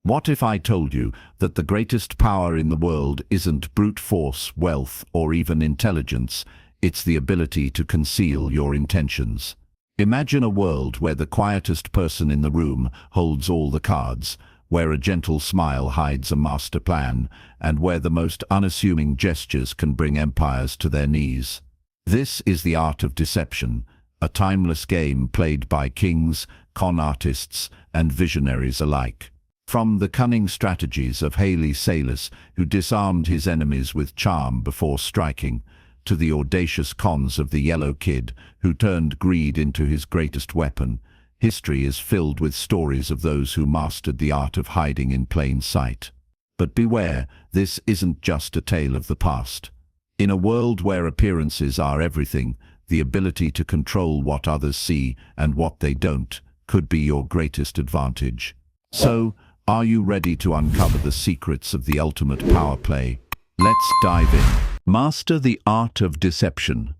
What if I told you that the greatest power in the world isn't brute force, wealth, or even intelligence? It's the ability to conceal your intentions. Imagine a world where the quietest person in the room holds all the cards, where a gentle smile hides a master plan, and where the most unassuming gestures can bring empires to their knees. This is the art of deception, a timeless game played by kings, con artists, and visionaries alike. From the cunning strategies of Haile Selassie, who disarmed his enemies with charm before striking, to the audacious cons of the Yellow Kid, who turned greed into his greatest weapon, history is filled with stories of those who mastered the art of hiding in plain sight. But beware, this isn't just a tale of the past. In a world where appearances are everything, the ability to control what others see and what they don't could be your greatest advantage. So, are you ready to uncover the secrets of the ultimate power play? Let's dive in. Master the art of deception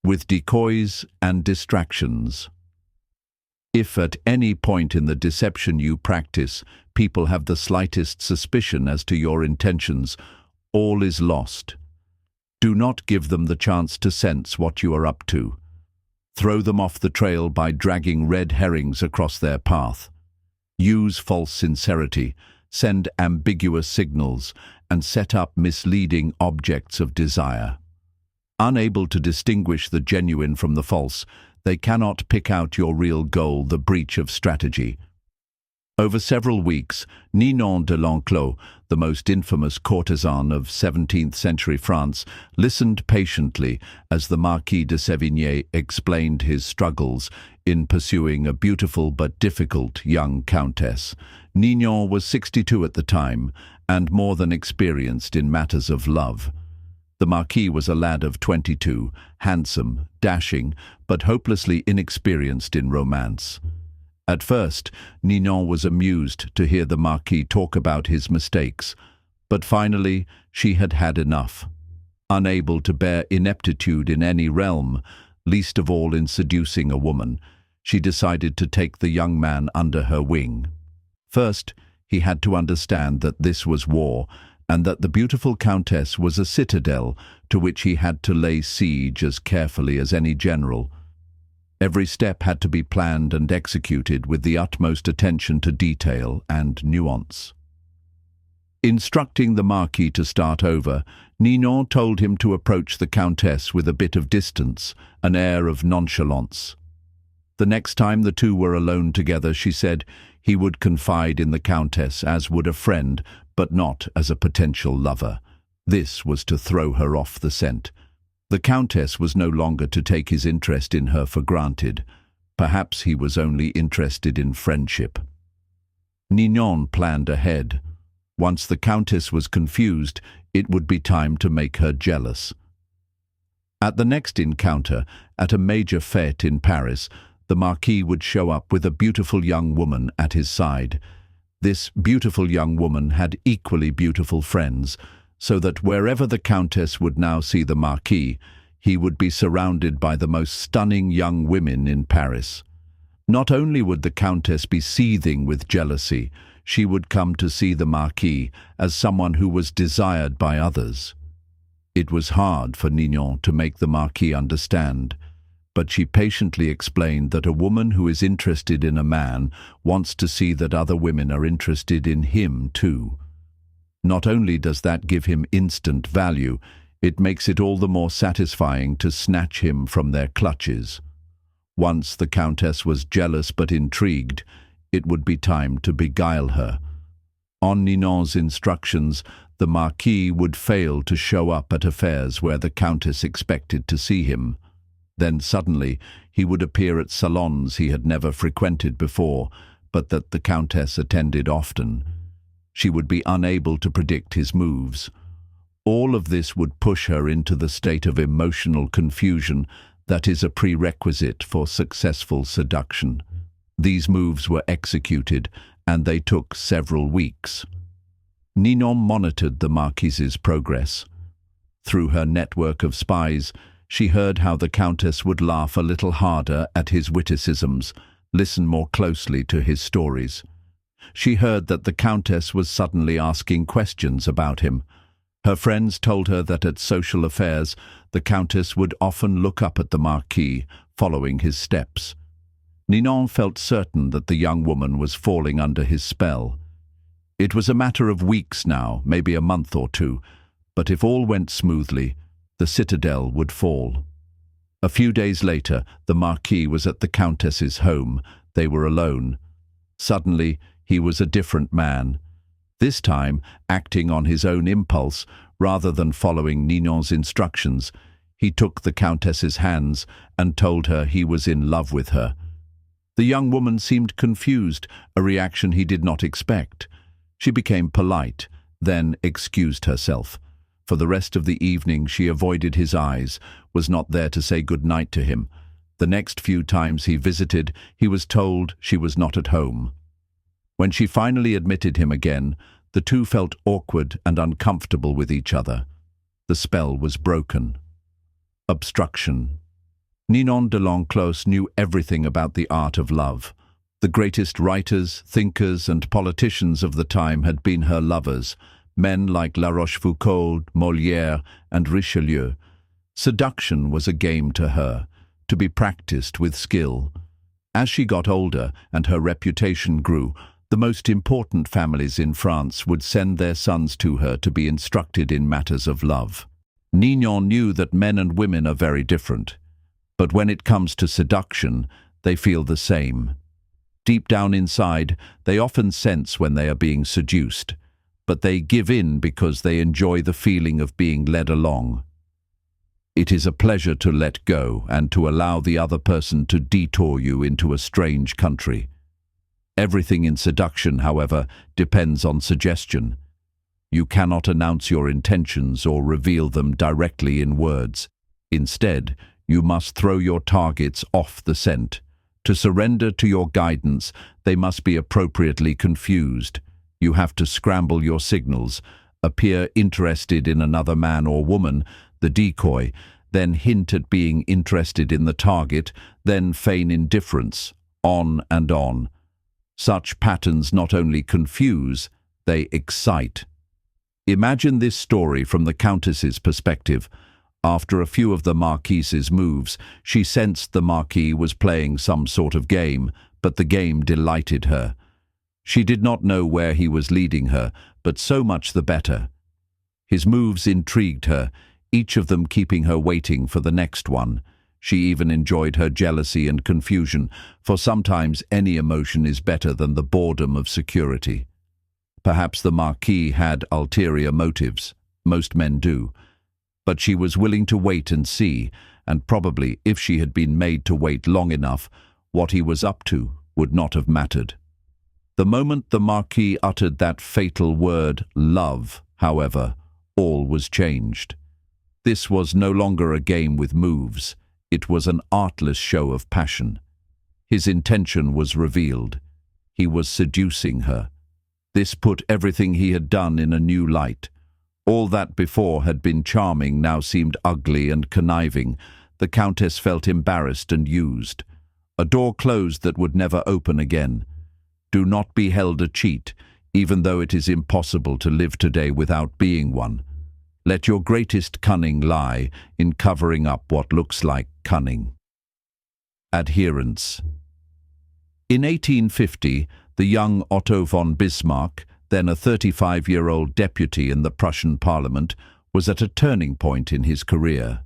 with decoys and distractions. If at any point in the deception you practice, people have the slightest suspicion as to your intentions, all is lost. Do not give them the chance to sense what you are up to. Throw them off the trail by dragging red herrings across their path. Use false sincerity, send ambiguous signals, and set up misleading objects of desire. Unable to distinguish the genuine from the false, they cannot pick out your real goal, the breach of strategy. Over several weeks, Ninon de L'Enclos, the most infamous courtesan of 17th century France, listened patiently as the Marquis de Sévigné explained his struggles in pursuing a beautiful but difficult young countess. Ninon was 62 at the time and more than experienced in matters of love. The Marquis was a lad of 22, handsome, dashing, but hopelessly inexperienced in romance. At first, Ninon was amused to hear the Marquis talk about his mistakes, but finally she had had enough. Unable to bear ineptitude in any realm, least of all in seducing a woman, she decided to take the young man under her wing. First, he had to understand that this was war, and that the beautiful countess was a citadel to which he had to lay siege as carefully as any general. Every step had to be planned and executed with the utmost attention to detail and nuance. Instructing the Marquis to start over, Ninon told him to approach the Countess with a bit of distance, an air of nonchalance. The next time the two were alone together, she said, he would confide in the Countess as would a friend, but not as a potential lover. This was to throw her off the scent. The Countess was no longer to take his interest in her for granted. Perhaps he was only interested in friendship. Ninon planned ahead. Once the Countess was confused, it would be time to make her jealous. At the next encounter, at a major fête in Paris, the Marquis would show up with a beautiful young woman at his side. This beautiful young woman had equally beautiful friends, so that wherever the Countess would now see the Marquis, he would be surrounded by the most stunning young women in Paris. Not only would the Countess be seething with jealousy, she would come to see the Marquis as someone who was desired by others. It was hard for Ninon to make the Marquis understand, but she patiently explained that a woman who is interested in a man wants to see that other women are interested in him too. Not only does that give him instant value, it makes it all the more satisfying to snatch him from their clutches. Once the Countess was jealous but intrigued, it would be time to beguile her. On Ninon's instructions, the Marquis would fail to show up at affairs where the Countess expected to see him. Then suddenly he would appear at salons he had never frequented before, but that the Countess attended often. She would be unable to predict his moves. All of this would push her into the state of emotional confusion that is a prerequisite for successful seduction. These moves were executed, and they took several weeks. Ninon monitored the Marquis's progress. Through her network of spies, she heard how the Countess would laugh a little harder at his witticisms, listen more closely to his stories. She heard that the Countess was suddenly asking questions about him. Her friends told her that at social affairs, the Countess would often look up at the Marquis, following his steps. Ninon felt certain that the young woman was falling under his spell. It was a matter of weeks now, maybe a month or two, but if all went smoothly, the citadel would fall. A few days later, the Marquis was at the Countess's home. They were alone. Suddenly, he was a different man. This time, acting on his own impulse, rather than following Ninon's instructions, he took the Countess's hands and told her he was in love with her. The young woman seemed confused, a reaction he did not expect. She became polite, then excused herself. For the rest of the evening she avoided his eyes, was not there to say good night to him. The next few times he visited, he was told she was not at home. When she finally admitted him again, the two felt awkward and uncomfortable with each other. The spell was broken. Obstruction. Ninon de l'Enclos knew everything about the art of love. The greatest writers, thinkers, and politicians of the time had been her lovers, men like La Rochefoucauld, Molière, and Richelieu. Seduction was a game to her, to be practiced with skill. As she got older and her reputation grew, the most important families in France would send their sons to her to be instructed in matters of love. Ninon knew that men and women are very different. But when it comes to seduction, they feel the same. Deep down inside, they often sense when they are being seduced, but they give in because they enjoy the feeling of being led along. It is a pleasure to let go and to allow the other person to detour you into a strange country. Everything in seduction, however, depends on suggestion. You cannot announce your intentions or reveal them directly in words. Instead, you must throw your targets off the scent. To surrender to your guidance, they must be appropriately confused. You have to scramble your signals, appear interested in another man or woman, the decoy, then hint at being interested in the target, then feign indifference, on and on. Such patterns not only confuse, they excite. Imagine this story from the Countess's perspective. After a few of the Marquis's moves, she sensed the Marquis was playing some sort of game, but the game delighted her. She did not know where he was leading her, but so much the better. His moves intrigued her, each of them keeping her waiting for the next one. She even enjoyed her jealousy and confusion, for sometimes any emotion is better than the boredom of security. Perhaps the Marquis had ulterior motives. Most men do. But she was willing to wait and see, and probably, if she had been made to wait long enough, what he was up to would not have mattered. The moment the Marquis uttered that fatal word, love, however, all was changed. This was no longer a game with moves. It was an artless show of passion. His intention was revealed. He was seducing her. This put everything he had done in a new light. All that before had been charming now seemed ugly and conniving. The Countess felt embarrassed and used. A door closed that would never open again. Do not be held a cheat, even though it is impossible to live today without being one. Let your greatest cunning lie in covering up what looks like cunning. Adherence. In 1850, the young Otto von Bismarck, then a 35-year-old deputy in the Prussian parliament, was at a turning point in his career.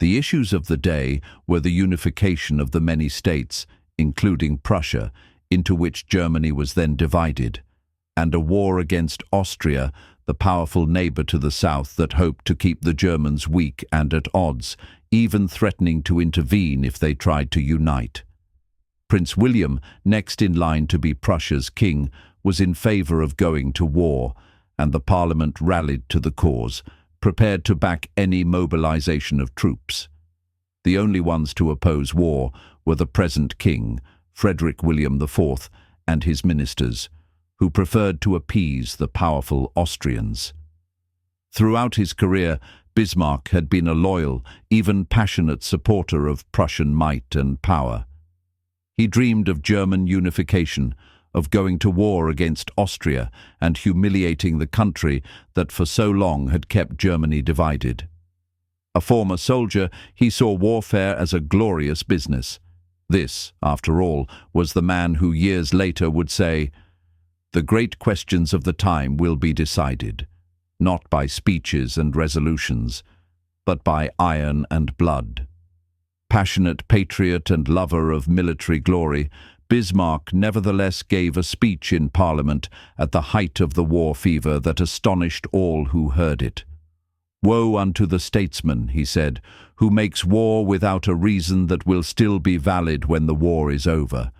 The issues of the day were the unification of the many states, including Prussia, into which Germany was then divided, and a war against Austria, the powerful neighbor to the south that hoped to keep the Germans weak and at odds, even threatening to intervene if they tried to unite. Prince William, next in line to be Prussia's king, was in favor of going to war, and the Parliament rallied to the cause, prepared to back any mobilization of troops. The only ones to oppose war were the present king, Frederick William IV, and his ministers, who preferred to appease the powerful Austrians. Throughout his career, Bismarck had been a loyal, even passionate supporter of Prussian might and power. He dreamed of German unification, of going to war against Austria and humiliating the country that for so long had kept Germany divided. A former soldier, he saw warfare as a glorious business. This, after all, was the man who years later would say, "The great questions of the time will be decided, not by speeches and resolutions, but by iron and blood." Passionate patriot and lover of military glory, Bismarck nevertheless gave a speech in Parliament at the height of the war fever that astonished all who heard it. "Woe unto the statesman," he said, "who makes war without a reason that will still be valid when the war is over.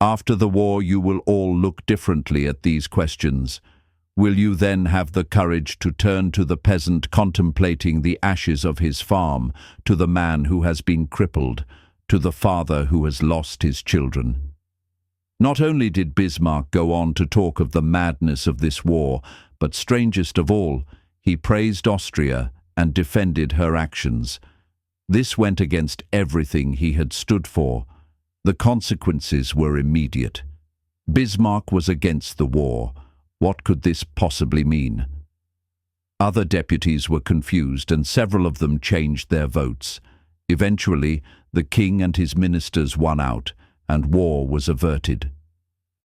After the war you will all look differently at these questions. Will you then have the courage to turn to the peasant contemplating the ashes of his farm, to the man who has been crippled, to the father who has lost his children?" Not only did Bismarck go on to talk of the madness of this war, but strangest of all, he praised Austria and defended her actions. This went against everything he had stood for. The consequences were immediate. Bismarck was against the war. What could this possibly mean? Other deputies were confused, and several of them changed their votes. Eventually, the king and his ministers won out, and war was averted.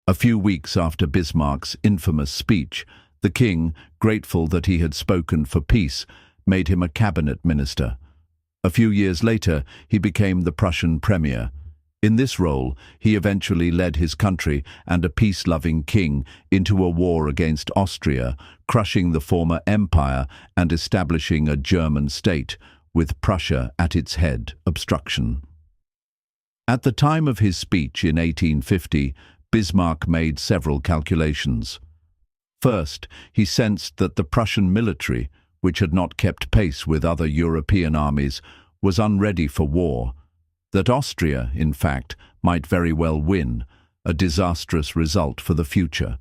A few weeks after Bismarck's infamous speech, the king, grateful that he had spoken for peace, made him a cabinet minister. A few years later, he became the Prussian premier. In this role, he eventually led his country and a peace-loving king into a war against Austria, crushing the former empire and establishing a German state, with Prussia at its head. Obstruction. At the time of his speech in 1850, Bismarck made several calculations. First, he sensed that the Prussian military, which had not kept pace with other European armies, was unready for war. That Austria, in fact, might very well win, a disastrous result for the future.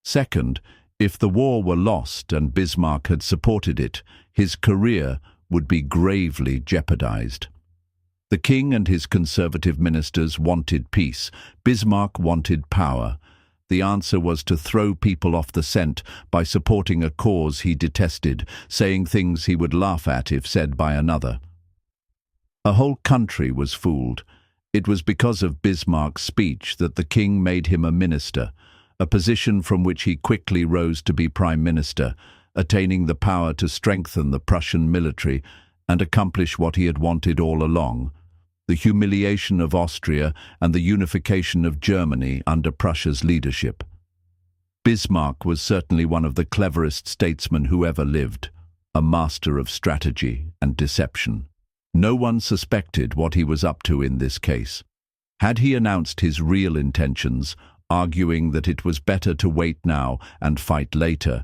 Second, if the war were lost and Bismarck had supported it, his career would be gravely jeopardized. The king and his conservative ministers wanted peace. Bismarck wanted power. The answer was to throw people off the scent by supporting a cause he detested, saying things he would laugh at if said by another. A whole country was fooled. It was because of Bismarck's speech that the king made him a minister, a position from which he quickly rose to be prime minister, attaining the power to strengthen the Prussian military and accomplish what he had wanted all along: the humiliation of Austria and the unification of Germany under Prussia's leadership. Bismarck was certainly one of the cleverest statesmen who ever lived, a master of strategy and deception. No one suspected what he was up to in this case. Had he announced his real intentions, arguing that it was better to wait now and fight later,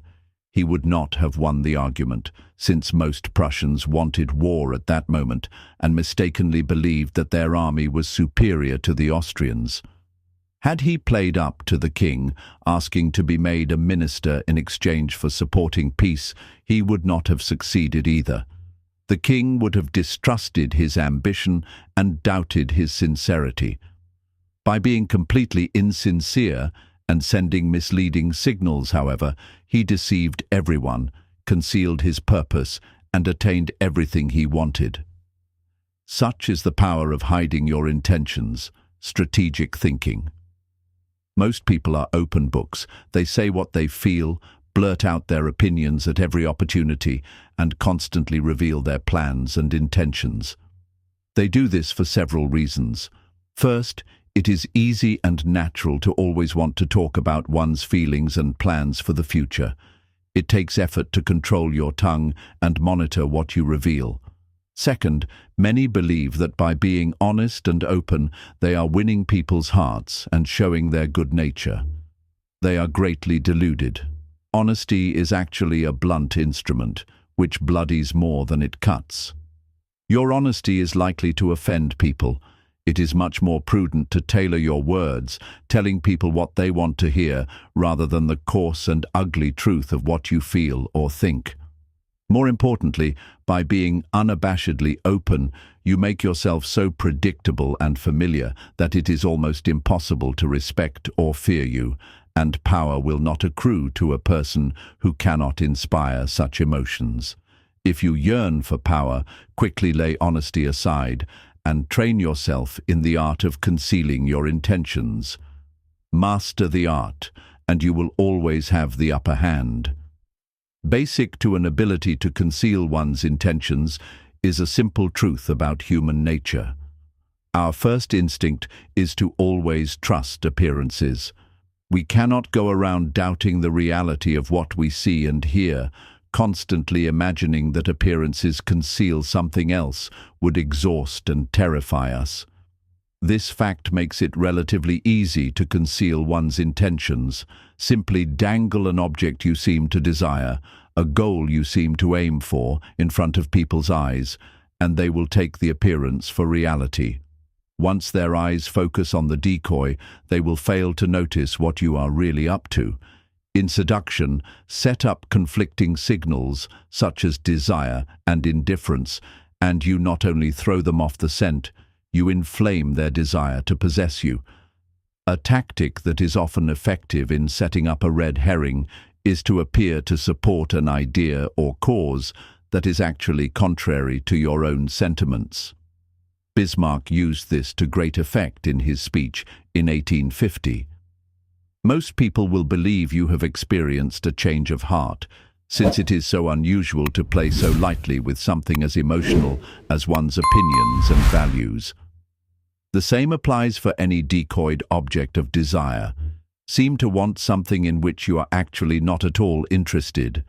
he would not have won the argument, since most Prussians wanted war at that moment and mistakenly believed that their army was superior to the Austrians. Had he played up to the king, asking to be made a minister in exchange for supporting peace, he would not have succeeded either. The king would have distrusted his ambition and doubted his sincerity. By being completely insincere and sending misleading signals, however, he deceived everyone, concealed his purpose, and attained everything he wanted. Such is the power of hiding your intentions, strategic thinking. Most people are open books. They say what they feel, blurt out their opinions at every opportunity, and constantly reveal their plans and intentions. They do this for several reasons. First, it is easy and natural to always want to talk about one's feelings and plans for the future. It takes effort to control your tongue and monitor what you reveal. Second, many believe that by being honest and open, they are winning people's hearts and showing their good nature. They are greatly deluded. Honesty is actually a blunt instrument, which bloodies more than it cuts. Your honesty is likely to offend people. It is much more prudent to tailor your words, telling people what they want to hear, rather than the coarse and ugly truth of what you feel or think. More importantly, by being unabashedly open, you make yourself so predictable and familiar that it is almost impossible to respect or fear you, and power will not accrue to a person who cannot inspire such emotions. If you yearn for power, quickly lay honesty aside and train yourself in the art of concealing your intentions. Master the art, and you will always have the upper hand. Basic to an ability to conceal one's intentions is a simple truth about human nature. Our first instinct is to always trust appearances. We cannot go around doubting the reality of what we see and hear. Constantly imagining that appearances conceal something else would exhaust and terrify us. This fact makes it relatively easy to conceal one's intentions. Simply dangle an object you seem to desire, a goal you seem to aim for, in front of people's eyes, and they will take the appearance for reality. Once their eyes focus on the decoy, they will fail to notice what you are really up to. In seduction, set up conflicting signals such as desire and indifference, and you not only throw them off the scent, you inflame their desire to possess you. A tactic that is often effective in setting up a red herring is to appear to support an idea or cause that is actually contrary to your own sentiments. Bismarck used this to great effect in his speech in 1850. Most people will believe you have experienced a change of heart, since it is so unusual to play so lightly with something as emotional as one's opinions and values. The same applies for any decoyed object of desire. Seem to want something in which you are actually not at all interested,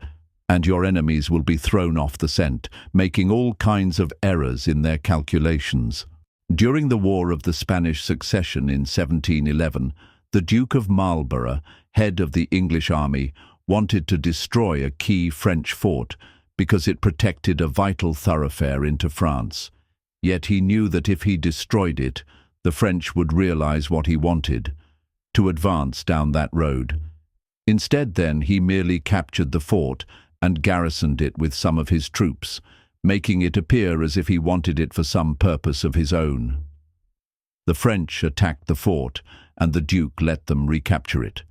and your enemies will be thrown off the scent, making all kinds of errors in their calculations. During the War of the Spanish Succession in 1711, the Duke of Marlborough, head of the English army, wanted to destroy a key French fort because it protected a vital thoroughfare into France. Yet he knew that if he destroyed it, the French would realize what he wanted: to advance down that road. Instead, then, he merely captured the fort and garrisoned it with some of his troops, making it appear as if he wanted it for some purpose of his own. The French attacked the fort, and the Duke let them recapture it.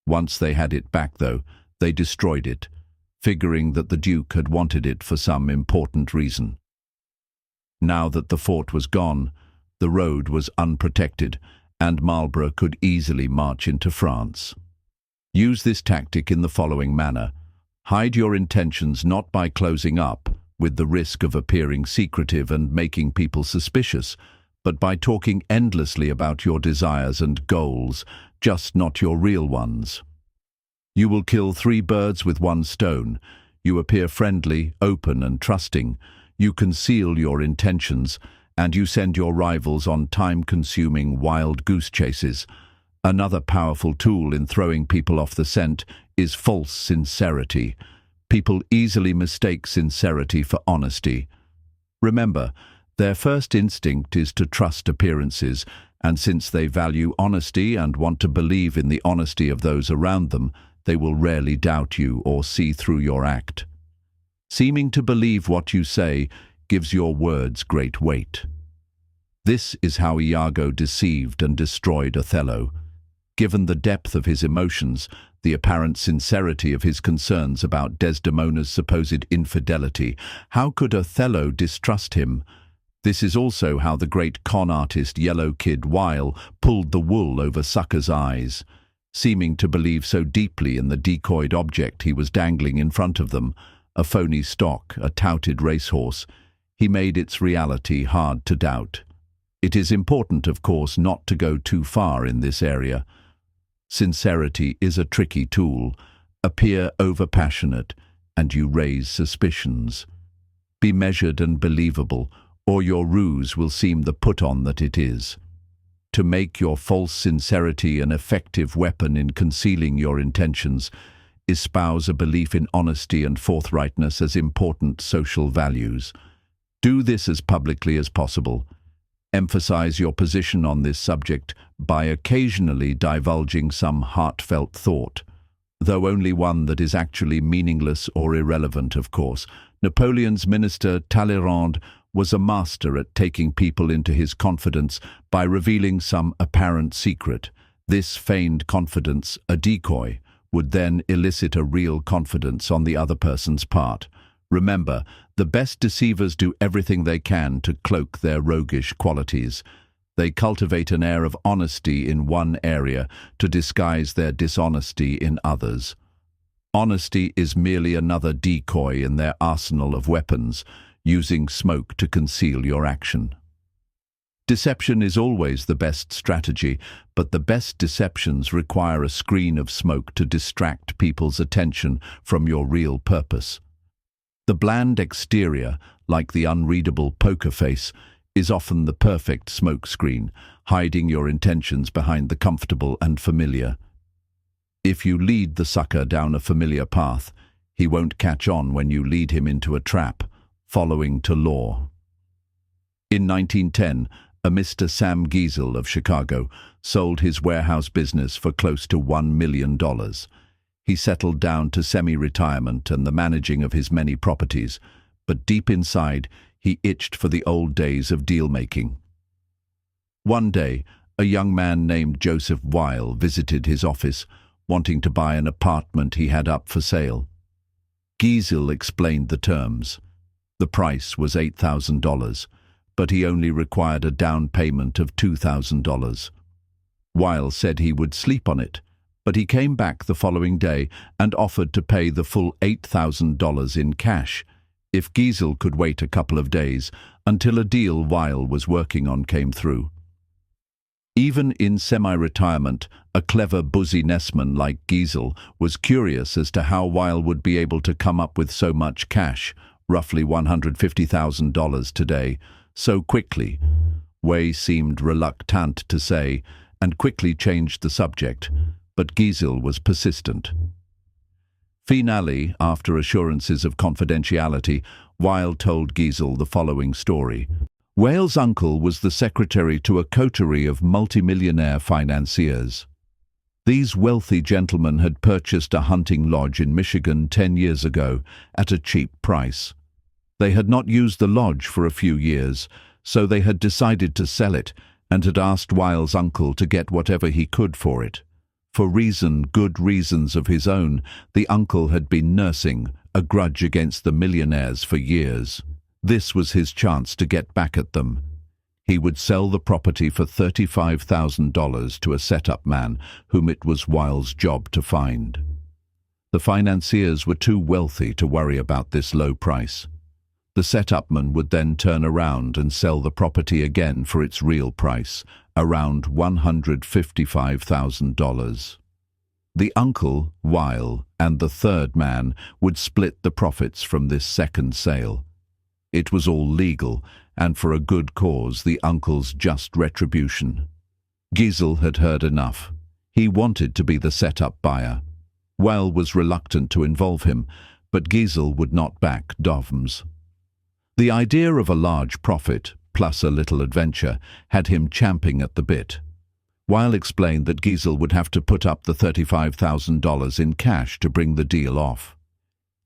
Once they had it back, though, they destroyed it, figuring that the Duke had wanted it for some important reason. Now that the fort was gone, the road was unprotected, and Marlborough could easily march into France. Use this tactic in the following manner. Hide your intentions not by closing up, with the risk of appearing secretive and making people suspicious, but by talking endlessly about your desires and goals, just not your real ones. You will kill 3 birds with 1 stone. You appear friendly, open, and trusting. You conceal your intentions, and you send your rivals on time-consuming wild goose chases. Another powerful tool in throwing people off the scent is false sincerity. People easily mistake sincerity for honesty. Remember, their first instinct is to trust appearances, and since they value honesty and want to believe in the honesty of those around them, they will rarely doubt you or see through your act. Seeming to believe what you say gives your words great weight. This is how Iago deceived and destroyed Othello. Given the depth of his emotions, the apparent sincerity of his concerns about Desdemona's supposed infidelity, how could Othello distrust him? This is also how the great con artist Yellow Kid Weil pulled the wool over suckers' eyes. Seeming to believe so deeply in the decoyed object he was dangling in front of them, a phony stock, a touted racehorse, he made its reality hard to doubt. It is important, of course, not to go too far in this area. Sincerity is a tricky tool. Appear overpassionate, and you raise suspicions. Be measured and believable, or your ruse will seem the put-on that it is. To make your false sincerity an effective weapon in concealing your intentions, espouse a belief in honesty and forthrightness as important social values. Do this as publicly as possible. Emphasize your position on this subject by occasionally divulging some heartfelt thought. though only one that is actually meaningless or irrelevant, of course. Napoleon's minister Talleyrand was a master at taking people into his confidence by revealing some apparent secret. This feigned confidence, a decoy, would then elicit a real confidence on the other person's part. Remember, the best deceivers do everything they can to cloak their roguish qualities. They cultivate an air of honesty in one area to disguise their dishonesty in others. Honesty is merely another decoy in their arsenal of weapons, using smoke to conceal your action. Deception is always the best strategy, but the best deceptions require a screen of smoke to distract people's attention from your real purpose. The bland exterior, like the unreadable poker face, is often the perfect smoke screen, hiding your intentions behind the comfortable and familiar. If you lead the sucker down a familiar path, he won't catch on when you lead him into a trap, following to law. In 1910, a Mr. Sam Giesel of Chicago sold his warehouse business for close to $1 million. He settled down to semi-retirement and the managing of his many properties, but deep inside, he itched for the old days of deal-making. One day, a young man named Joseph Weil visited his office, wanting to buy an apartment he had up for sale. Giesel explained the terms. The price was $8,000, but he only required a down payment of $2,000. Weil said he would sleep on it, but he came back the following day and offered to pay the full $8,000 in cash if Giesel could wait a couple of days until a deal Weil was working on came through. Even in semi-retirement, a clever businessman like Giesel was curious as to how Weil would be able to come up with so much cash, roughly $150,000 today, so quickly. Weil seemed reluctant to say, and quickly changed the subject, but Giesel was persistent. Finally, after assurances of confidentiality, Weil told Giesel the following story. Weil's uncle was the secretary to a coterie of multimillionaire financiers. These wealthy gentlemen had purchased a hunting lodge in Michigan 10 years ago at a cheap price. They had not used the lodge for a few years, so they had decided to sell it and had asked Weil's uncle to get whatever he could for it. For good reasons of his own, the uncle had been nursing a grudge against the millionaires for years. This was his chance to get back at them. He would sell the property for $35,000 to a setup man whom it was Weil's job to find. The financiers were too wealthy to worry about this low price. The setup man would then turn around and sell the property again for its real price, around $155,000. The uncle, Weil, and the third man would split the profits from this second sale. It was all legal, and for a good cause, the uncle's just retribution. Giesel had heard enough. He wanted to be the set-up buyer. Weil was reluctant to involve him, but Giesel would not back Dovms. The idea of a large profit, plus a little adventure, had him champing at the bit. Weil explained that Giesel would have to put up the $35,000 in cash to bring the deal off.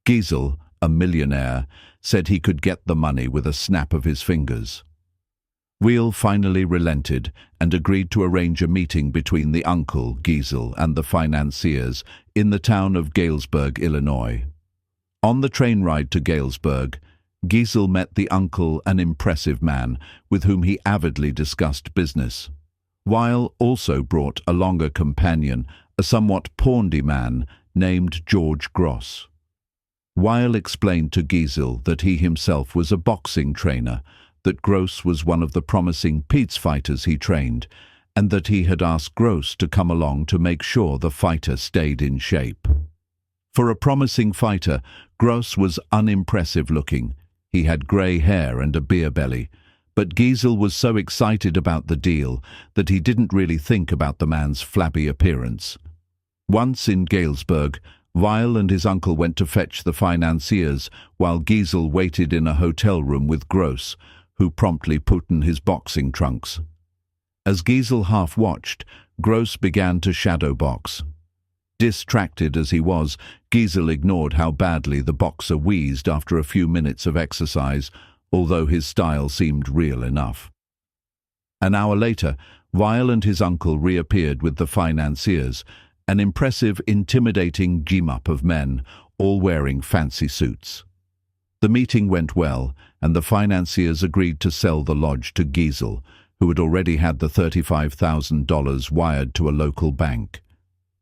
Giesel, a millionaire, said he could get the money with a snap of his fingers. Weil finally relented and agreed to arrange a meeting between the uncle, Giesel, and the financiers in the town of Galesburg, Illinois. On the train ride to Galesburg, Giesel met the uncle, an impressive man, with whom he avidly discussed business. Weil also brought along a companion, a somewhat pawndy man named George Gross. Weil explained to Giesel that he himself was a boxing trainer, that Gross was one of the promising Pete's fighters he trained, and that he had asked Gross to come along to make sure the fighter stayed in shape. For a promising fighter, Gross was unimpressive looking. He had grey hair and a beer belly, but Giesel was so excited about the deal that he didn't really think about the man's flabby appearance. Once in Galesburg, Weil and his uncle went to fetch the financiers while Giesel waited in a hotel room with Gross, who promptly put in his boxing trunks. As Giesel half-watched, Gross began to shadow box. Distracted as he was, Giesel ignored how badly the boxer wheezed after a few minutes of exercise, although his style seemed real enough. An hour later, Weil and his uncle reappeared with the financiers, an impressive, intimidating gym-up of men, all wearing fancy suits. The meeting went well, and the financiers agreed to sell the lodge to Giesel, who had already had the $35,000 wired to a local bank.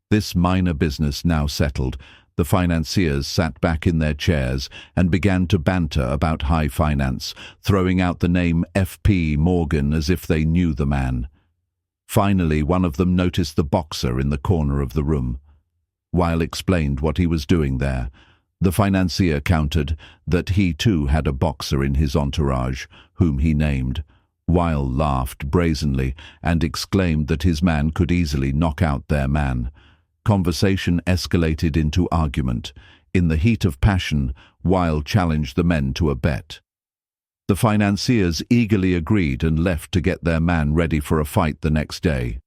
This minor business now settled, the financiers sat back in their chairs and began to banter about high finance, throwing out the name F.P. Morgan as if they knew the man. Finally, one of them noticed the boxer in the corner of the room. Weil explained what he was doing there. The financier countered that he too had a boxer in his entourage, whom he named. Weil laughed brazenly and exclaimed that his man could easily knock out their man. Conversation escalated into argument. In the heat of passion, Weil challenged the men to a bet. The financiers eagerly agreed and left to get their man ready for a fight the next day.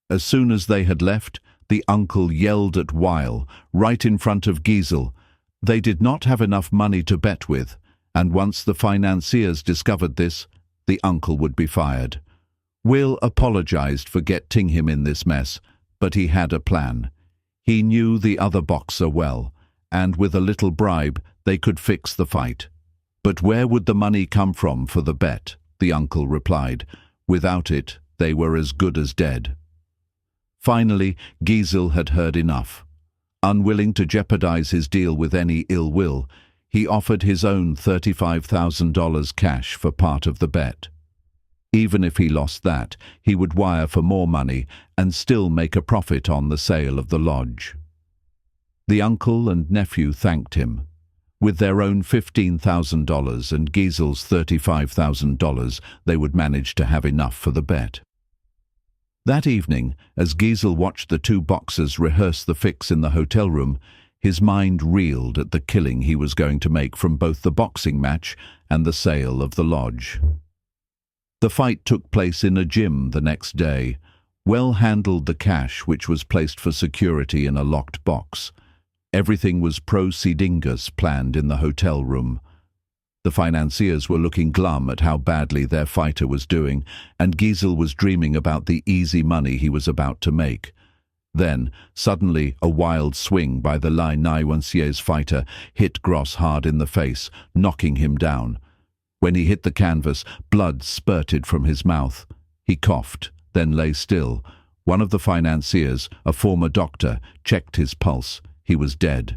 As soon as they had left, the uncle yelled at Weil, right in front of Giesel. They did not have enough money to bet with, and once the financiers discovered this, the uncle would be fired. Will apologized for getting him in this mess, but he had a plan. He knew the other boxer well, and with a little bribe they could fix the fight. But where would the money come from for the bet? The uncle replied. Without it, they were as good as dead. Finally, Giesel had heard enough. Unwilling to jeopardize his deal with any ill will, he offered his own $35,000 cash for part of the bet. Even if he lost that, he would wire for more money and still make a profit on the sale of the lodge. The uncle and nephew thanked him. With their own $15,000 and Giesel's $35,000, they would manage to have enough for the bet. That evening, as Giesel watched the two boxers rehearse the fix in the hotel room, his mind reeled at the killing he was going to make from both the boxing match and the sale of the lodge. The fight took place in a gym the next day. Well handled the cash, which was placed for security in a locked box. Everything was pro-sidingus planned in the hotel room. The financiers were looking glum at how badly their fighter was doing, and Giesel was dreaming about the easy money he was about to make. Then, suddenly, a wild swing by the La Naiwancier's fighter hit Gross hard in the face, knocking him down. When he hit the canvas, blood spurted from his mouth. He coughed, then lay still. One of the financiers, a former doctor, checked his pulse. He was dead.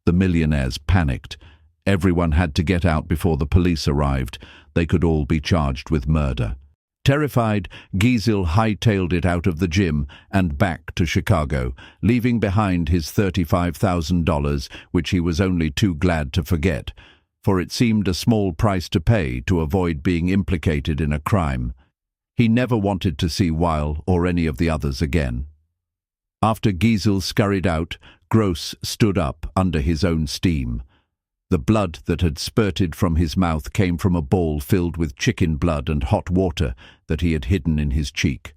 The millionaires panicked. Everyone had to get out before the police arrived. They could all be charged with murder. Terrified, Giesel hightailed it out of the gym and back to Chicago, leaving behind his $35,000, which he was only too glad to forget, for it seemed a small price to pay to avoid being implicated in a crime. He never wanted to see Weil or any of the others again. After Giesel scurried out, Gross stood up under his own steam. The blood that had spurted from his mouth came from a bowl filled with chicken blood and hot water that he had hidden in his cheek.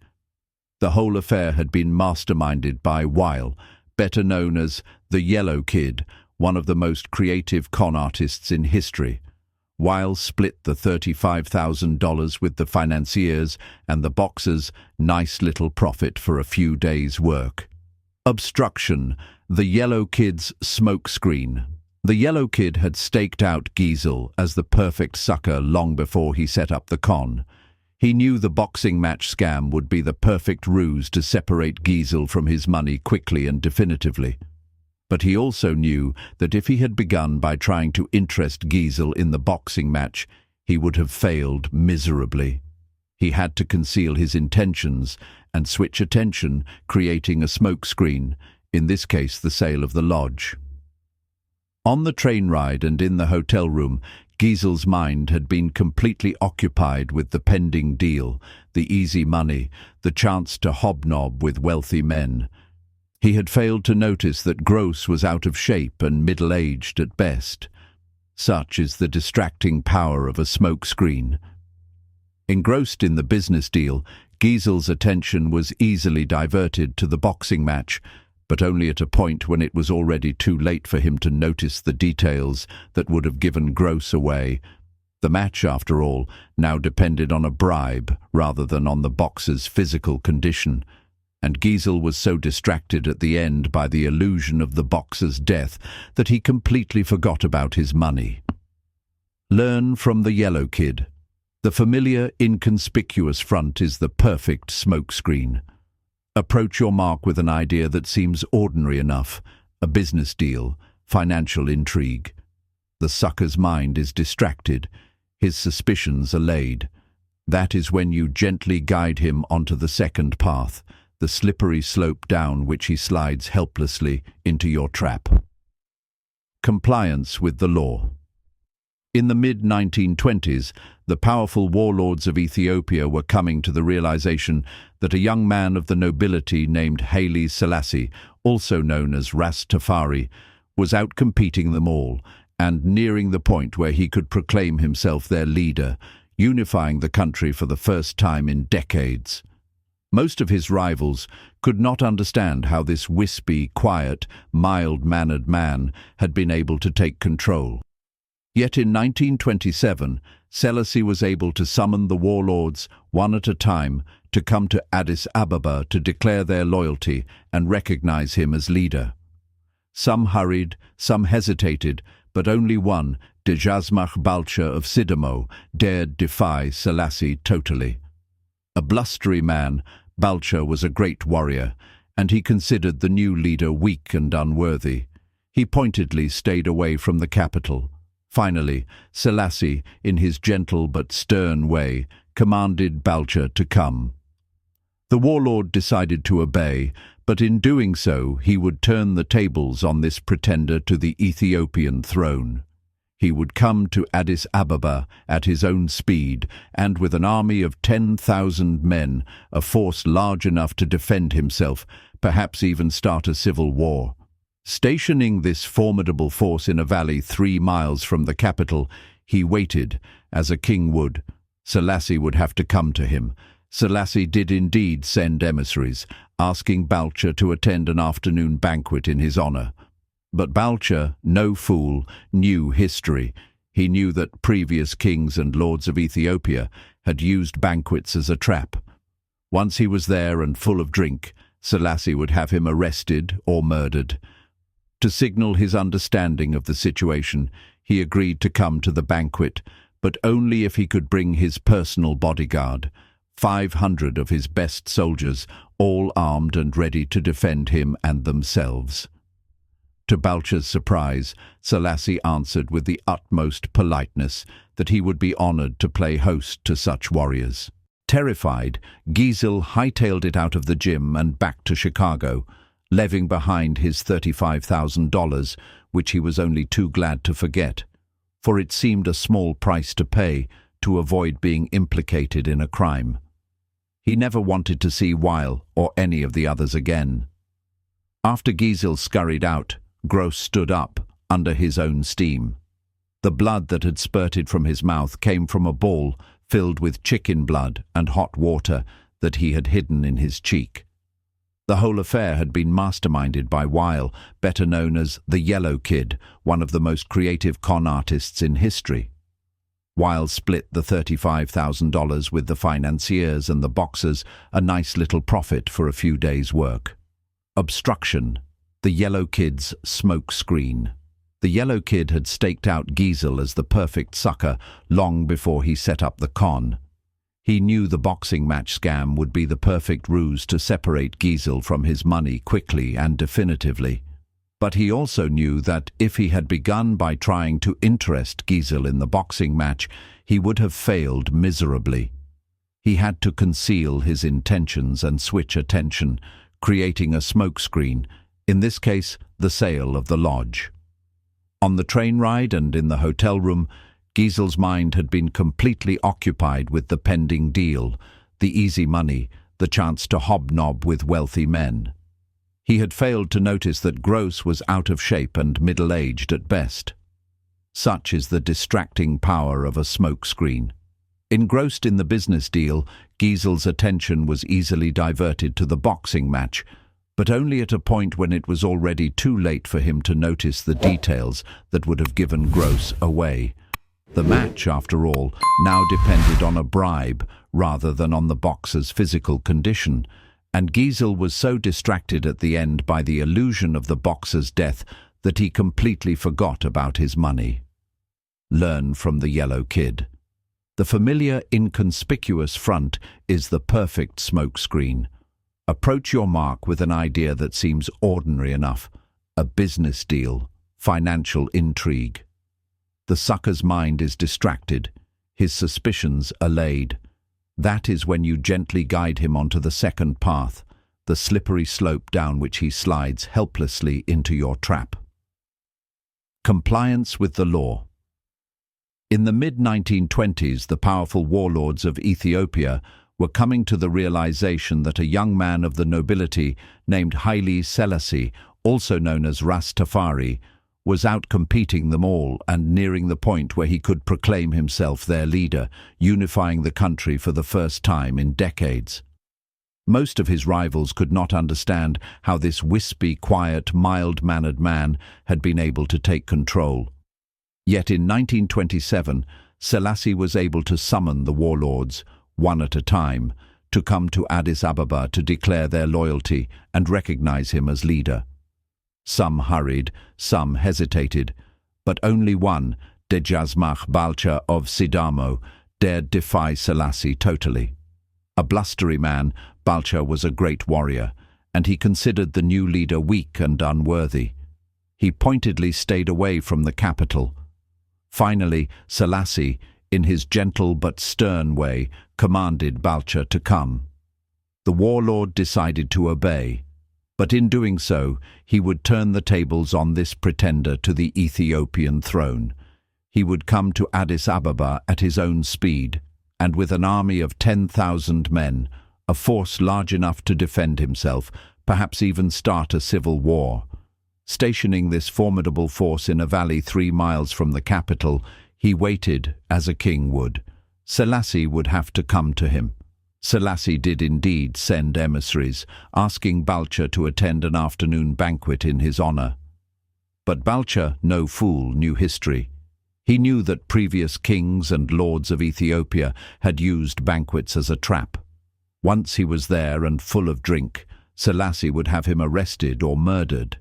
The whole affair had been masterminded by Weil, better known as the Yellow Kid, one of the most creative con artists in history. Weil split the $35,000 with the financiers and the boxers, nice little profit for a few days' work. Obstruction, the Yellow Kid's smokescreen. The Yellow Kid had staked out Giesel as the perfect sucker long before he set up the con. He knew the boxing match scam would be the perfect ruse to separate Giesel from his money quickly and definitively. But he also knew that if he had begun by trying to interest Giesel in the boxing match, he would have failed miserably. He had to conceal his intentions and switch attention, creating a smokescreen, in this case the sale of the lodge. On the train ride and in the hotel room, Giesel's mind had been completely occupied with the pending deal, the easy money, the chance to hobnob with wealthy men. He had failed to notice that Gross was out of shape and middle-aged at best. Such is the distracting power of a smokescreen. Engrossed in the business deal, Giesel's attention was easily diverted to the boxing match, but only at a point when it was already too late for him to notice the details that would have given Gross away. The match, after all, now depended on a bribe rather than on the boxer's physical condition, and Giesel was so distracted at the end by the illusion of the boxer's death that he completely forgot about his money. Learn from the Yellow Kid. The familiar, inconspicuous front is the perfect smokescreen. Approach your mark with an idea that seems ordinary enough, a business deal, financial intrigue. The sucker's mind is distracted, his suspicions allayed. That is when you gently guide him onto the second path, the slippery slope down which he slides helplessly into your trap. Compliance with the law. In the mid-1920s, the powerful warlords of Ethiopia were coming to the realization that a young man of the nobility named Haile Selassie, also known as Ras Tafari, was outcompeting them all and nearing the point where he could proclaim himself their leader, unifying the country for the first time in decades. Most of his rivals could not understand how this wispy, quiet, mild-mannered man had been able to take control. Yet in 1927, Selassie was able to summon the warlords, one at a time, to come to Addis Ababa to declare their loyalty and recognize him as leader. Some hurried, some hesitated, but only one, Dejazmach Balcha of Sidamo, dared defy Selassie totally. A blustery man, Balcha was a great warrior, and he considered the new leader weak and unworthy. He pointedly stayed away from the capital. Finally, Selassie, in his gentle but stern way, commanded Balcha to come. The warlord decided to obey, but in doing so he would turn the tables on this pretender to the Ethiopian throne. He would come to Addis Ababa at his own speed and with an army of 10,000 men, a force large enough to defend himself, perhaps even start a civil war. Stationing this formidable force in a valley 3 miles from the capital, he waited, as a king would. Selassie would have to come to him. Selassie did indeed send emissaries, asking Balcha to attend an afternoon banquet in his honor. But Balcha, no fool, knew history. He knew that previous kings and lords of Ethiopia had used banquets as a trap. Once he was there and full of drink, Selassie would have him arrested or murdered. To signal his understanding of the situation, he agreed to come to the banquet, but only if he could bring his personal bodyguard, 500 of his best soldiers, all armed and ready to defend him and themselves. To Balcha's surprise, Selassie answered with the utmost politeness that he would be honored to play host to such warriors. Terrified, Giesel hightailed it out of the gym and back to Chicago, leaving behind his $35,000, which he was only too glad to forget, for it seemed a small price to pay to avoid being implicated in a crime. He never wanted to see Weil or any of the others again. After Giesel scurried out, Gross stood up, under his own steam. The blood that had spurted from his mouth came from a ball filled with chicken blood and hot water that he had hidden in his cheek. The whole affair had been masterminded by Weil, better known as the Yellow Kid, one of the most creative con artists in history. Weil split the $35,000 with the financiers and the boxers, a nice little profit for a few days' work. Obstruction. The Yellow Kid's smoke screen. The Yellow Kid had staked out Giesel as the perfect sucker long before he set up the con. He knew the boxing match scam would be the perfect ruse to separate Giesel from his money quickly and definitively. But he also knew that if he had begun by trying to interest Giesel in the boxing match, he would have failed miserably. He had to conceal his intentions and switch attention, creating a smokescreen, in this case, the sale of the lodge. On the train ride and in the hotel room, Giesel's mind had been completely occupied with the pending deal, the easy money, the chance to hobnob with wealthy men. He had failed to notice that Gross was out of shape and middle-aged at best. Such is the distracting power of a smokescreen. Engrossed in the business deal, Giesel's attention was easily diverted to the boxing match, but only at a point when it was already too late for him to notice the details that would have given Gross away. The match, after all, now depended on a bribe rather than on the boxer's physical condition, and Giesel was so distracted at the end by the illusion of the boxer's death that he completely forgot about his money. Learn from the Yellow Kid. The familiar, inconspicuous front is the perfect smokescreen. Approach your mark with an idea that seems ordinary enough, a business deal, financial intrigue. The sucker's mind is distracted, his suspicions allayed. That is when you gently guide him onto the second path, the slippery slope down which he slides helplessly into your trap. Compliance with the law. In the mid-1920s, the powerful warlords of Ethiopia were coming to the realization that a young man of the nobility named Haile Selassie, also known as Ras Tafari, was outcompeting them all and nearing the point where he could proclaim himself their leader, unifying the country for the first time in decades. Most of his rivals could not understand how this wispy, quiet, mild-mannered man had been able to take control. Yet in 1927, Selassie was able to summon the warlords, one at a time, to come to Addis Ababa to declare their loyalty and recognize him as leader. Some hurried, some hesitated, but only one, Dejazmach Balcha of Sidamo, dared defy Selassie totally. A blustery man, Balcha was a great warrior, and he considered the new leader weak and unworthy. He pointedly stayed away from the capital. Finally, Selassie, in his gentle but stern way, commanded Balcha to come. The warlord decided to obey, but in doing so, he would turn the tables on this pretender to the Ethiopian throne. He would come to Addis Ababa at his own speed, and with an army of 10,000 men, a force large enough to defend himself, perhaps even start a civil war. Stationing this formidable force in a valley 3 miles from the capital, he waited as a king would. Selassie would have to come to him. Selassie did indeed send emissaries, asking Balcha to attend an afternoon banquet in his honor. But Balcha, no fool, knew history. He knew that previous kings and lords of Ethiopia had used banquets as a trap. Once he was there and full of drink, Selassie would have him arrested or murdered.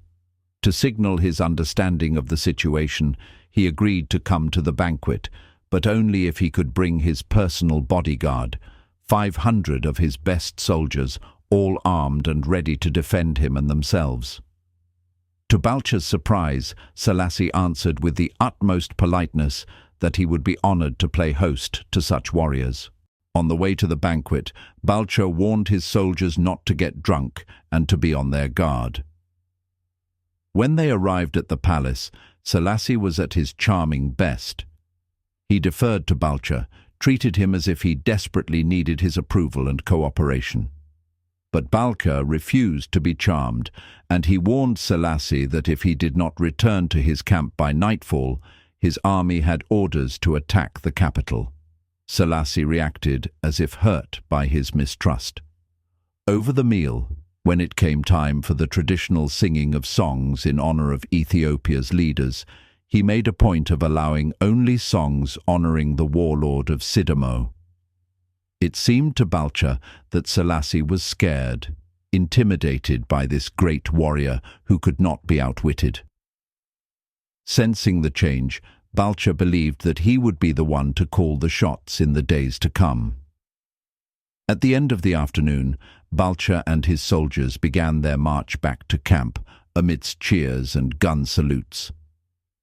To signal his understanding of the situation, he agreed to come to the banquet, but only if he could bring his personal bodyguard, 500 of his best soldiers, all armed and ready to defend him and themselves. To Balcha's surprise, Selassie answered with the utmost politeness that he would be honored to play host to such warriors. On the way to the banquet, Balcha warned his soldiers not to get drunk and to be on their guard. When they arrived at the palace, Selassie was at his charming best. He deferred to Balcha, treated him as if he desperately needed his approval and cooperation. But Balcha refused to be charmed, and he warned Selassie that if he did not return to his camp by nightfall, his army had orders to attack the capital. Selassie reacted as if hurt by his mistrust. Over the meal, when it came time for the traditional singing of songs in honor of Ethiopia's leaders, he made a point of allowing only songs honoring the warlord of Sidamo. It seemed to Balcha that Selassie was scared, intimidated by this great warrior who could not be outwitted. Sensing the change, Balcha believed that he would be the one to call the shots in the days to come. At the end of the afternoon, Balcha and his soldiers began their march back to camp amidst cheers and gun salutes.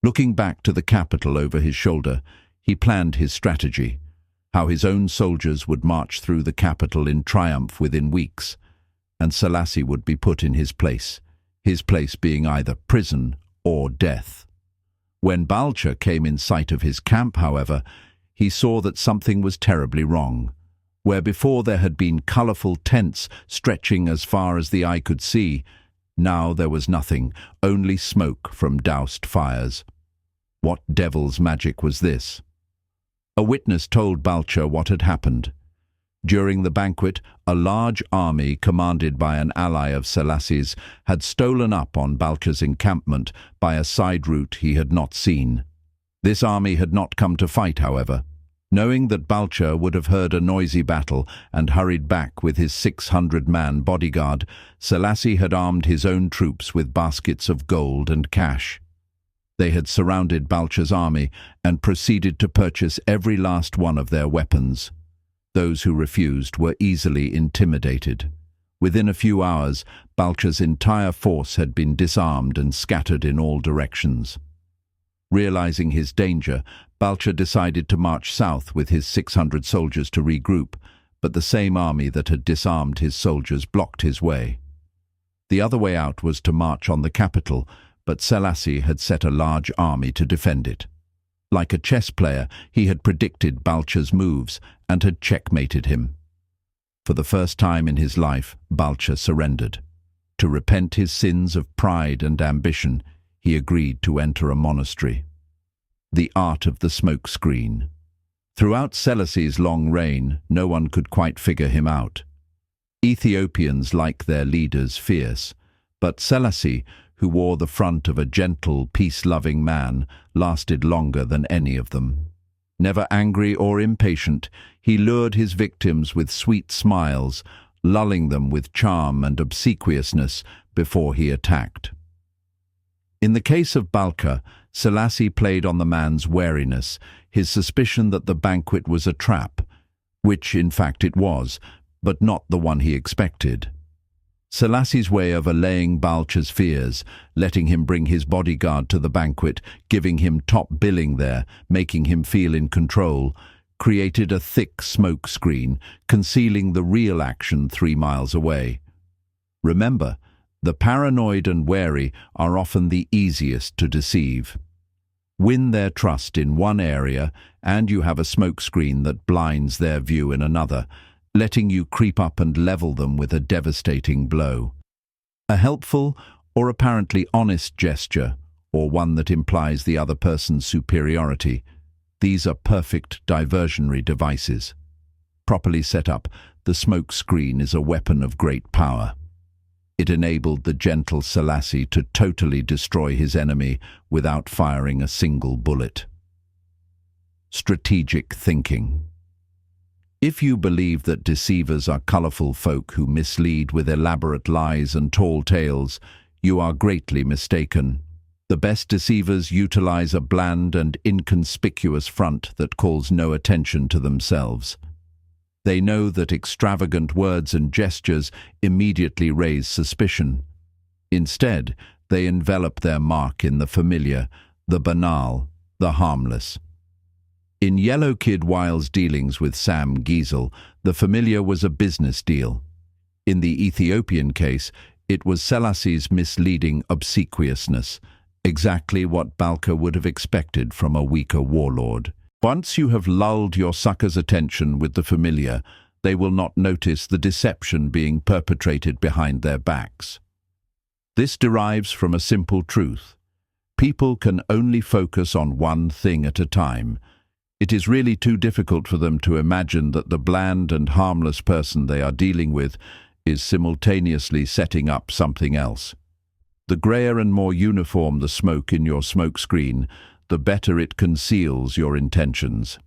Looking back to the capital over his shoulder, he planned his strategy, how his own soldiers would march through the capital in triumph within weeks, and Selassie would be put in his place being either prison or death. When Balcha came in sight of his camp, however, he saw that something was terribly wrong. Where before there had been colorful tents stretching as far as the eye could see, now there was nothing, only smoke from doused fires. What devil's magic was this? A witness told Balcha what had happened. During the banquet, a large army commanded by an ally of Selassie's had stolen up on Balcha's encampment by a side route he had not seen. This army had not come to fight, however. Knowing that Balcha would have heard a noisy battle and hurried back with his 600-man bodyguard, Selassie had armed his own troops with baskets of gold and cash. They had surrounded Balcha's army and proceeded to purchase every last one of their weapons. Those who refused were easily intimidated. Within a few hours, Balcha's entire force had been disarmed and scattered in all directions. Realizing his danger, Balcha decided to march south with his 600 soldiers to regroup, but the same army that had disarmed his soldiers blocked his way. The other way out was to march on the capital, but Selassie had set a large army to defend it. Like a chess player, he had predicted Balcha's moves and had checkmated him. For the first time in his life, Balcha surrendered. To repent his sins of pride and ambition, he agreed to enter a monastery. The art of the smokescreen. Throughout Selassie's long reign, no one could quite figure him out. Ethiopians like their leaders fierce, but Selassie, who wore the front of a gentle, peace-loving man, lasted longer than any of them. Never angry or impatient, he lured his victims with sweet smiles, lulling them with charm and obsequiousness before he attacked. In the case of Balcha, Selassie played on the man's wariness, his suspicion that the banquet was a trap, which in fact it was, but not the one he expected. Selassie's way of allaying Balcha's fears, letting him bring his bodyguard to the banquet, giving him top billing there, making him feel in control, created a thick smoke screen, concealing the real action 3 miles away. Remember, the paranoid and wary are often the easiest to deceive. Win their trust in one area, and you have a smokescreen that blinds their view in another, letting you creep up and level them with a devastating blow. A helpful or apparently honest gesture, or one that implies the other person's superiority, these are perfect diversionary devices. Properly set up, the smokescreen is a weapon of great power. It enabled the gentle Selassie to totally destroy his enemy without firing a single bullet. Strategic thinking. If you believe that deceivers are colorful folk who mislead with elaborate lies and tall tales, you are greatly mistaken. The best deceivers utilize a bland and inconspicuous front that calls no attention to themselves. They know that extravagant words and gestures immediately raise suspicion. Instead, they envelop their mark in the familiar, the banal, the harmless. In Yellow Kid Wile's dealings with Sam Giesel, the familiar was a business deal. In the Ethiopian case, it was Selassie's misleading obsequiousness, exactly what Balcha would have expected from a weaker warlord. Once you have lulled your sucker's attention with the familiar, they will not notice the deception being perpetrated behind their backs. This derives from a simple truth. People can only focus on one thing at a time. It is really too difficult for them to imagine that the bland and harmless person they are dealing with is simultaneously setting up something else. The grayer and more uniform the smoke in your smokescreen, the better it conceals your intentions.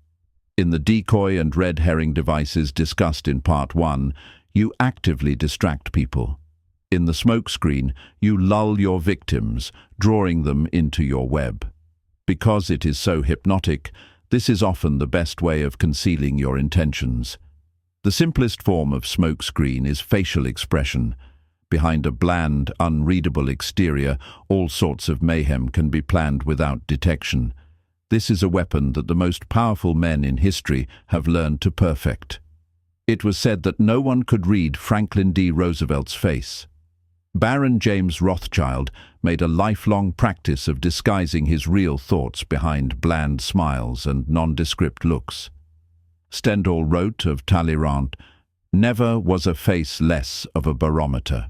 In the decoy and red herring devices discussed in Part 1, you actively distract people. In the smokescreen, you lull your victims, drawing them into your web. Because it is so hypnotic, this is often the best way of concealing your intentions. The simplest form of smokescreen is facial expression. Behind a bland, unreadable exterior, all sorts of mayhem can be planned without detection. This is a weapon that the most powerful men in history have learned to perfect. It was said that no one could read Franklin D. Roosevelt's face. Baron James Rothschild made a lifelong practice of disguising his real thoughts behind bland smiles and nondescript looks. Stendhal wrote of Talleyrand, "Never was a face less of a barometer."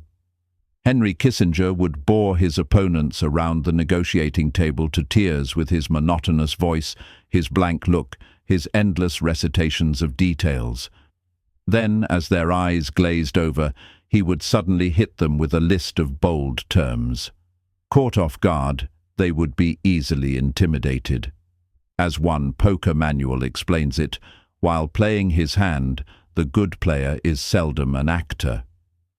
Henry Kissinger would bore his opponents around the negotiating table to tears with his monotonous voice, his blank look, his endless recitations of details. Then, as their eyes glazed over, he would suddenly hit them with a list of bold terms. Caught off guard, they would be easily intimidated. As one poker manual explains it, while playing his hand, the good player is seldom an actor.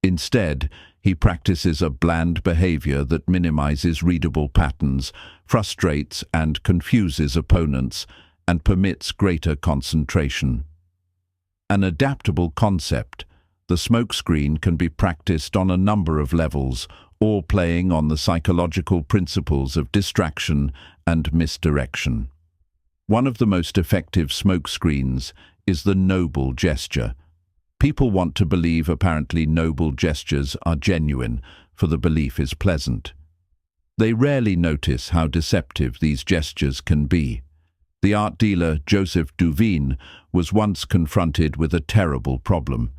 Instead, he practices a bland behavior that minimizes readable patterns, frustrates and confuses opponents, and permits greater concentration. An adaptable concept, the smokescreen can be practiced on a number of levels, all playing on the psychological principles of distraction and misdirection. One of the most effective smokescreens is the noble gesture. People want to believe apparently noble gestures are genuine, for the belief is pleasant. They rarely notice how deceptive these gestures can be. The art dealer Joseph Duveen was once confronted with a terrible problem.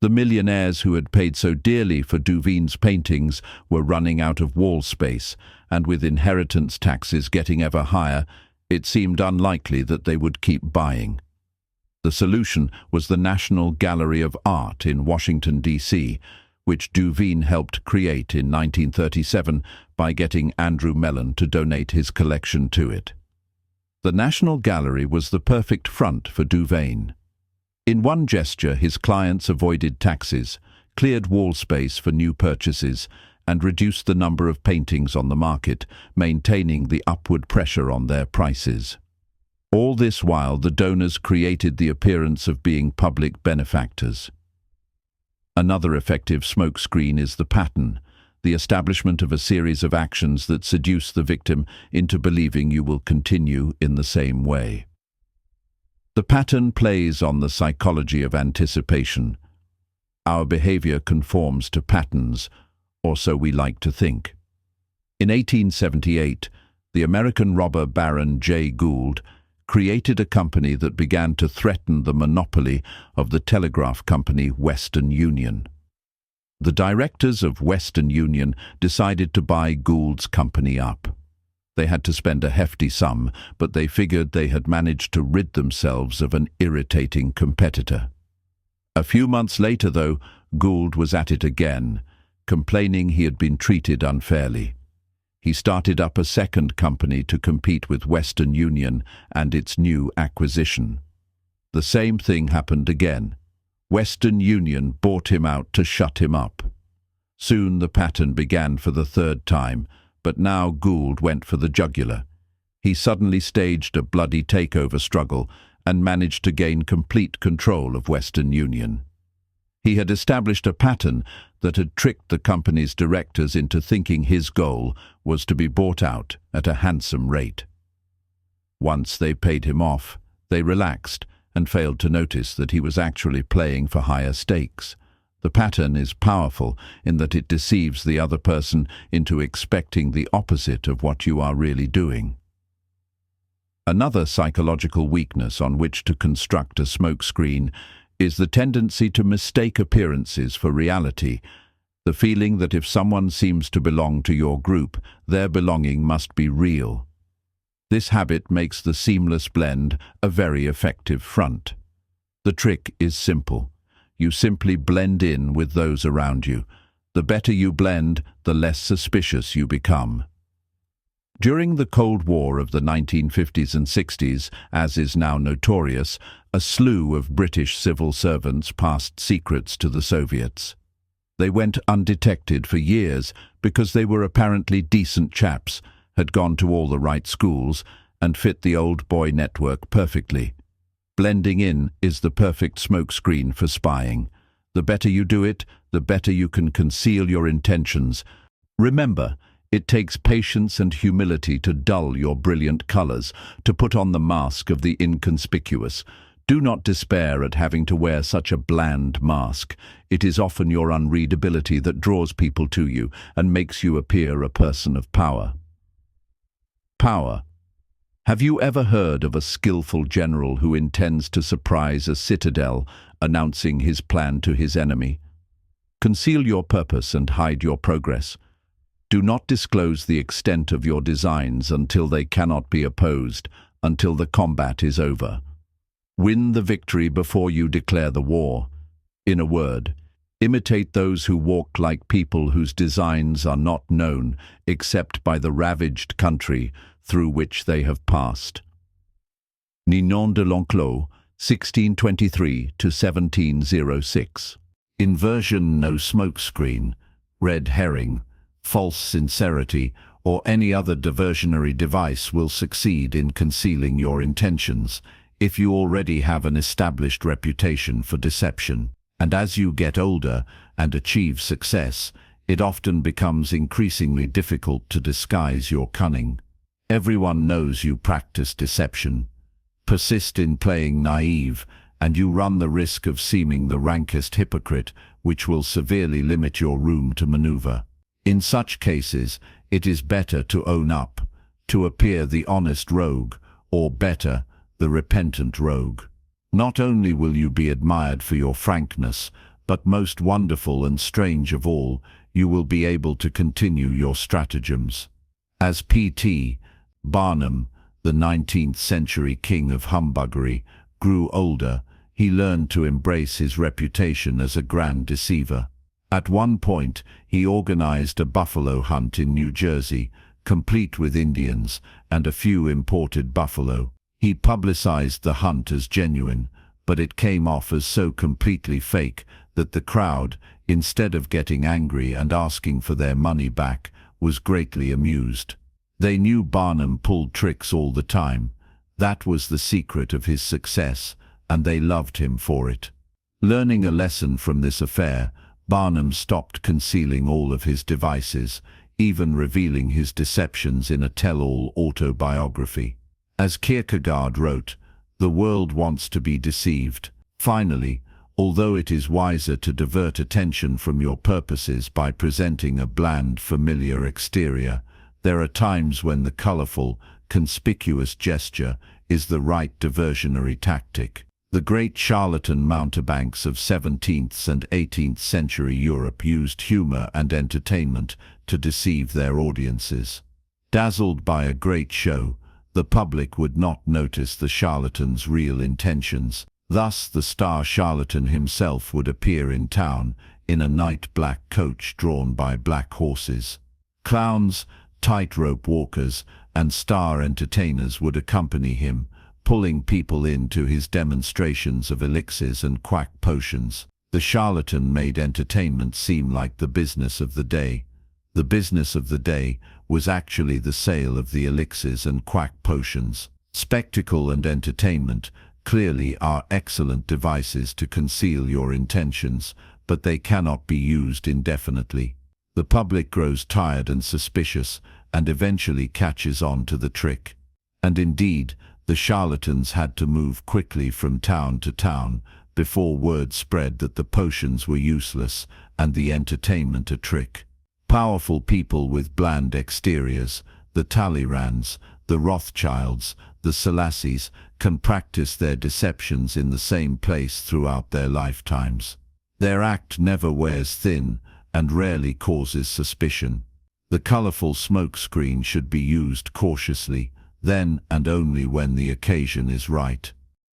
The millionaires who had paid so dearly for Duveen's paintings were running out of wall space, and with inheritance taxes getting ever higher, it seemed unlikely that they would keep buying. The solution was the National Gallery of Art in Washington, D.C., which Duveen helped create in 1937 by getting Andrew Mellon to donate his collection to it. The National Gallery was the perfect front for Duveen. In one gesture, his clients avoided taxes, cleared wall space for new purchases, and reduced the number of paintings on the market, maintaining the upward pressure on their prices. All this while, the donors created the appearance of being public benefactors. Another effective smokescreen is the pattern, the establishment of a series of actions that seduce the victim into believing you will continue in the same way. The pattern plays on the psychology of anticipation. Our behavior conforms to patterns, or so we like to think. In 1878, the American robber baron Jay Gould created a company that began to threaten the monopoly of the telegraph company Western Union. The directors of Western Union decided to buy Gould's company up. They had to spend a hefty sum, but they figured they had managed to rid themselves of an irritating competitor. A few months later, though, Gould was at it again, complaining he had been treated unfairly. He started up a second company to compete with Western Union and its new acquisition. The same thing happened again. Western Union bought him out to shut him up. Soon the pattern began for the third time, but now Gould went for the jugular. He suddenly staged a bloody takeover struggle and managed to gain complete control of Western Union. He had established a pattern that had tricked the company's directors into thinking his goal was to be bought out at a handsome rate. Once they paid him off, they relaxed and failed to notice that he was actually playing for higher stakes. The pattern is powerful in that it deceives the other person into expecting the opposite of what you are really doing. Another psychological weakness on which to construct a smokescreen is the tendency to mistake appearances for reality, the feeling that if someone seems to belong to your group, their belonging must be real. This habit makes the seamless blend a very effective front. The trick is simple. You simply blend in with those around you. The better you blend, the less suspicious you become. During the Cold War of the 1950s and 60s, as is now notorious, a slew of British civil servants passed secrets to the Soviets. They went undetected for years because they were apparently decent chaps, had gone to all the right schools, and fit the old boy network perfectly. Blending in is the perfect smokescreen for spying. The better you do it, the better you can conceal your intentions. Remember, it takes patience and humility to dull your brilliant colors, to put on the mask of the inconspicuous. Do not despair at having to wear such a bland mask. It is often your unreadability that draws people to you and makes you appear a person of power. Power. Have you ever heard of a skillful general who intends to surprise a citadel, announcing his plan to his enemy? Conceal your purpose and hide your progress. Do not disclose the extent of your designs until they cannot be opposed, until the combat is over. Win the victory before you declare the war. In a word, imitate those who walk like people whose designs are not known except by the ravaged country through which they have passed. Ninon de l'Enclos, 1623 to 1706. Inversion, no smokescreen, red herring, false sincerity, or any other diversionary device will succeed in concealing your intentions if you already have an established reputation for deception. And as you get older and achieve success, it often becomes increasingly difficult to disguise your cunning. Everyone knows you practice deception. Persist in playing naive, and you run the risk of seeming the rankest hypocrite, which will severely limit your room to maneuver. In such cases, it is better to own up, to appear the honest rogue, or better, the repentant rogue. Not only will you be admired for your frankness, but most wonderful and strange of all, you will be able to continue your stratagems. As P.T. Barnum, the 19th century king of humbuggery, grew older, he learned to embrace his reputation as a grand deceiver. At one point, he organized a buffalo hunt in New Jersey, complete with Indians and a few imported buffalo. He publicized the hunt as genuine, but it came off as so completely fake that the crowd, instead of getting angry and asking for their money back, was greatly amused. They knew Barnum pulled tricks all the time. That was the secret of his success, and they loved him for it. Learning a lesson from this affair, Barnum stopped concealing all of his devices, even revealing his deceptions in a tell-all autobiography. As Kierkegaard wrote, "The world wants to be deceived." Finally, although it is wiser to divert attention from your purposes by presenting a bland, familiar exterior, there are times when the colorful, conspicuous gesture is the right diversionary tactic. The great charlatan mountebanks of 17th and 18th century Europe used humor and entertainment to deceive their audiences. Dazzled by a great show, the public would not notice the charlatan's real intentions. Thus, the star charlatan himself would appear in town in a night black coach drawn by black horses. Clowns, tightrope walkers, and star entertainers would accompany him, pulling people into his demonstrations of elixirs and quack potions. The charlatan made entertainment seem like the business of the day. The business of the day was actually the sale of the elixirs and quack potions. Spectacle and entertainment clearly are excellent devices to conceal your intentions, but they cannot be used indefinitely. The public grows tired and suspicious, and eventually catches on to the trick. And indeed, the charlatans had to move quickly from town to town before word spread that the potions were useless and the entertainment a trick. Powerful people with bland exteriors, the Talleyrans, the Rothschilds, the Selassies, can practice their deceptions in the same place throughout their lifetimes. Their act never wears thin and rarely causes suspicion. The colorful smokescreen should be used cautiously, then and only when the occasion is right.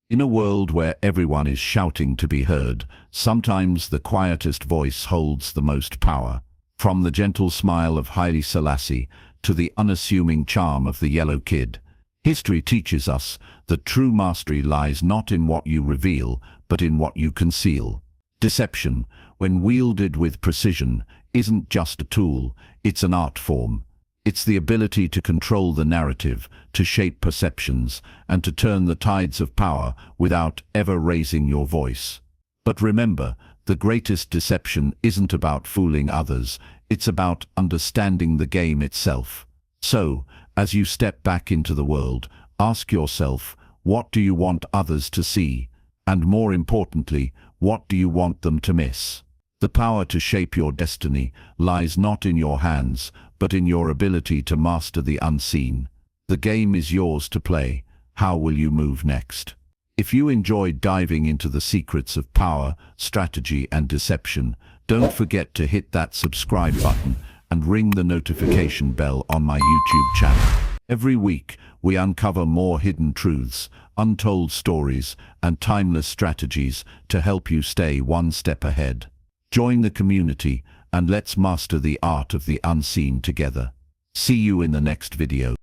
In a world where everyone is shouting to be heard, sometimes the quietest voice holds the most power. From the gentle smile of Haile Selassie to the unassuming charm of the Yellow Kid, history teaches us that true mastery lies not in what you reveal, but in what you conceal. Deception, when wielded with precision, isn't just a tool, it's an art form. It's the ability to control the narrative, to shape perceptions, and to turn the tides of power without ever raising your voice. But remember, the greatest deception isn't about fooling others, it's about understanding the game itself. So, as you step back into the world, ask yourself, what do you want others to see? And more importantly, what do you want them to miss? The power to shape your destiny lies not in your hands, but in your ability to master the unseen. The game is yours to play. How will you move next? If you enjoyed diving into the secrets of power, strategy, and deception, don't forget to hit that subscribe button and ring the notification bell on my YouTube channel. Every week, we uncover more hidden truths, untold stories, and timeless strategies to help you stay one step ahead. Join the community and let's master the art of the unseen together. See you in the next video.